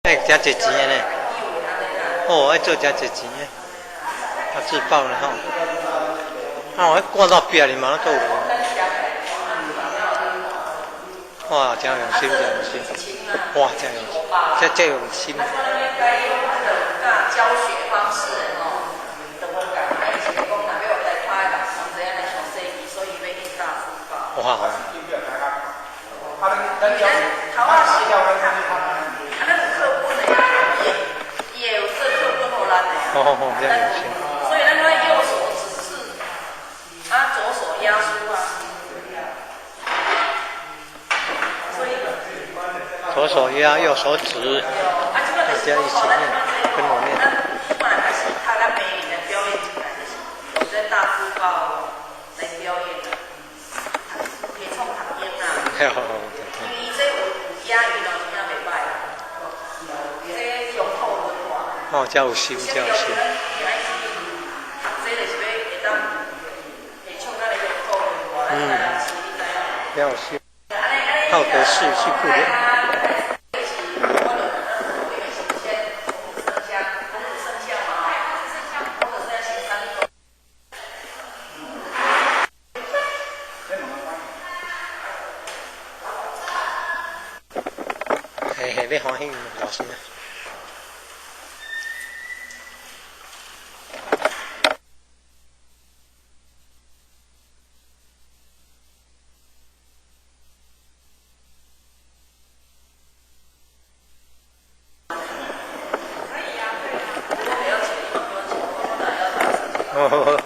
哎，真侪钱的呢！哦，爱做真侪钱的，啊，自爆了吼！哦，赶到壁里嘛，够了。哇，真用心，真用心！哇，真用心，真用心。教学方式哦，哇！头啊是啊，那个课本的也有这课本荷兰的。哦，这样用心。所以那个右手指示，啊，左手压缩啊。所以。左手压，右手指，大家一起念，跟我念。不然还是他那美里的表演出来的，我在大书包来表演的，可以冲旁边呐。因为这有押韵哦，真正袂歹啦。这雄厚文化。哦，真有心，真有心。这就是要会当会唱到那个雄厚文化，真有心。好德士去不了。嘿嘿，你欢喜老师。哦。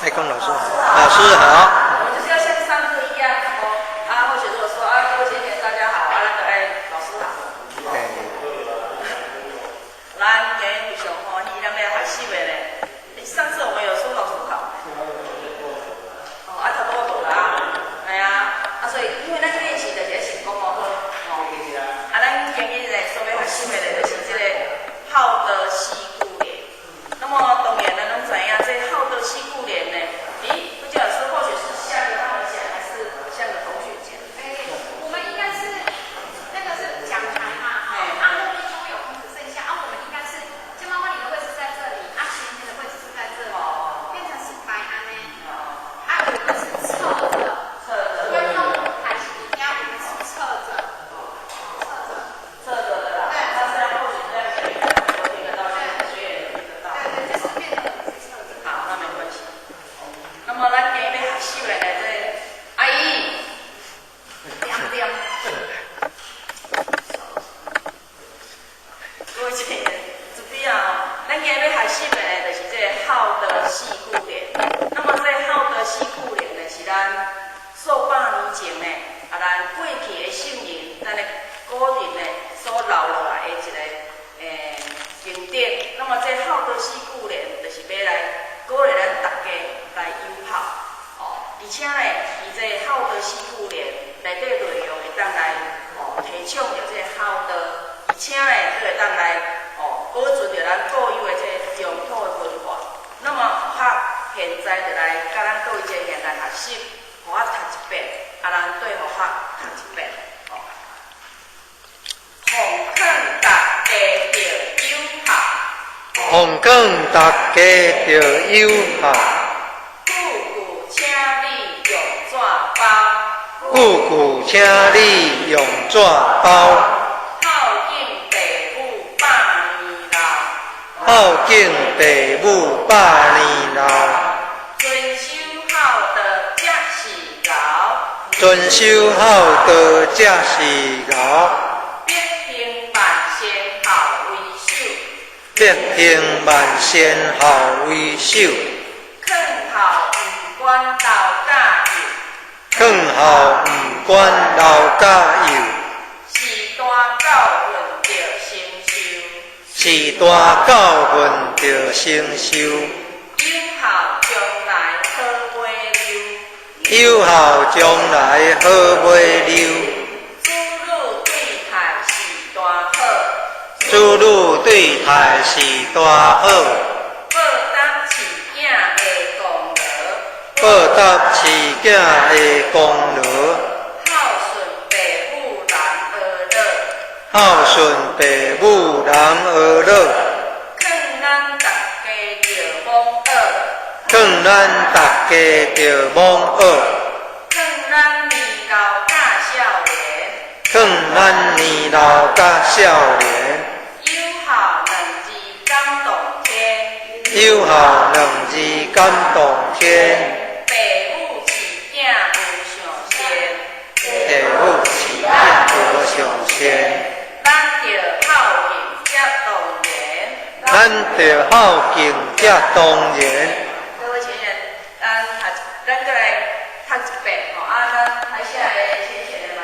太空老师好，老师好。我们就是要像上课一样哦，啊，或者如果说啊，各位姐姐大家好，啊，那个老师好。咱今日非常欢喜，咱要学习的咧。上次我们有说老师好。哦，啊，差不多无啦。哎呀，啊，所以因为咱练习的就是成功哦，啊，咱今日咧所要学习的咧就是这个好的习故练。那么当然咱拢知影，这好的习故练呢。不知道是或许是向着他们讲，还是向着同学讲？我们应该是那个是讲台嘛，后面就会有空子剩下，我们应该是像妈妈你的位置在这里，前面的位置是在这里，变成是白安呢，我们是侧着，因为他们台是一样，我们是侧着的啦。对，他这样或许这样可以都听得到，学员也听得到。对，就是变成是侧着。好，那没关系。那么咱今日要学习的呢，这阿姨，点。各位姐姐，注意啊！咱今日要学习的呢，就是这好的四句练。那么这好的四句练呢，是咱数百年前呢，咱过去的圣人，咱的古人呢所留落来的一个经典。那么这好的四句练，就是要来鼓励咱大家来拥抱。而且呢，伊这好的四句练内底内容会当来提倡着这好的，而且呢，佫会当来保存着咱固有的这乡土的文化。那么，现在就来甲咱各位姐姐来学习，互我读一遍，咱对互我读一遍。奉劝大家着友好，奉劝大家着友好。故故请你用纸包，孝敬父母百年来，孝敬父母百年老，遵守孝道才是老，遵守孝道才是老，必行万善孝为首，必行万善孝为首，劝孝唔管老甲幼，劝孝唔管老甲幼，是大教训着成就，是大教训着成就，有效将来好尾流，有效将来好尾流，子女对待是大好，报答饲囝的功劳，孝顺父母人儿乐，劝咱大家着忘恶，劝咱年老甲少年，有效两字感动天。父母饲囝无上善，咱着孝敬才当然。各位前人，咱再来读一遍吼，咱台下的前的嘛，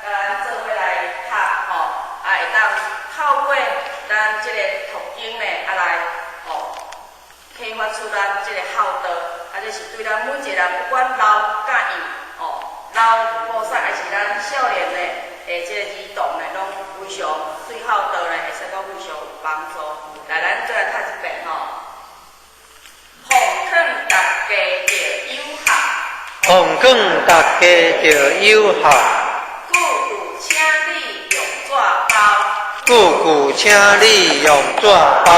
咱做伙来读吼，会当透过咱这个读经呢，来启发出咱这个孝道，这是对咱每一个人，不管老甲幼老菩萨还是咱少年的这个儿童呢，拢非常对孝道呢，会使讲非常有帮助。来，咱再来读一遍吼。奉劝大家着友好，奉劝大家着友好，故故请你用纸包，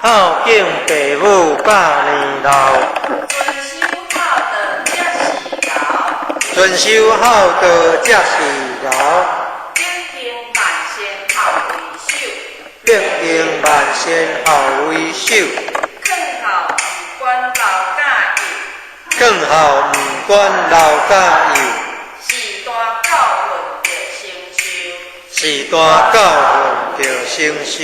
孝敬父母百年老，遵守孝道才是老，必行万善孝为首，劝孝唔管老甲幼，是大教训着成就，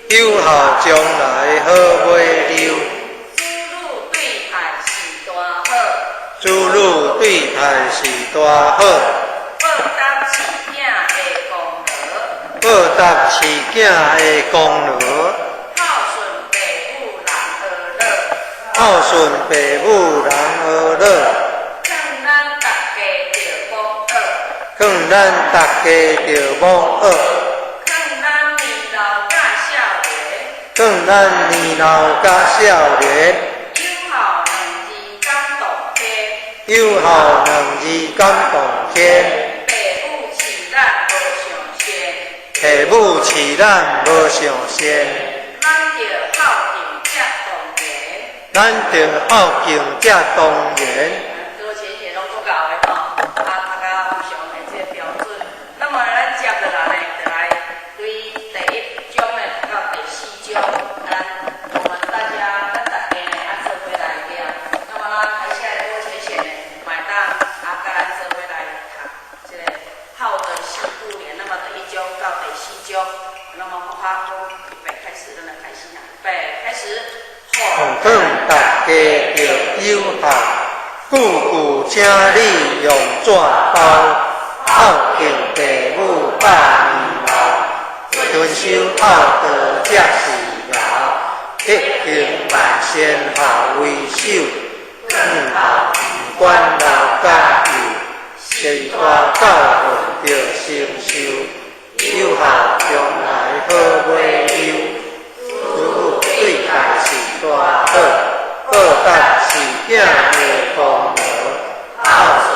有效将来好尾流，子女对待是大好，报答饲囝的功劳，孝顺父母人儿乐，劝咱大家着忘恶，劝咱年老甲少年，有效两字感动天，父母饲咱无上善，咱着孝敬才当然。各位前贤拢做到的吼，读到非常的这个标准。那么咱接着来呢，就来对第一章呢到第四章，我们大家呢做伙来念。那么台下的各位前贤呢，买当甲咱做伙来读这个孝道四故年。那么第一章到第四章，那么花中预备开始，咱来开始啦，预备开始。奉劝大家着友好，故故请你用纸包，孝敬父母百年老，遵守孝道才是老，必行万善孝为首，劝孝唔管老甲幼，是大教训着成就，有效将来好尾流，子女对待是大好，报答饲囝的功劳，孝顺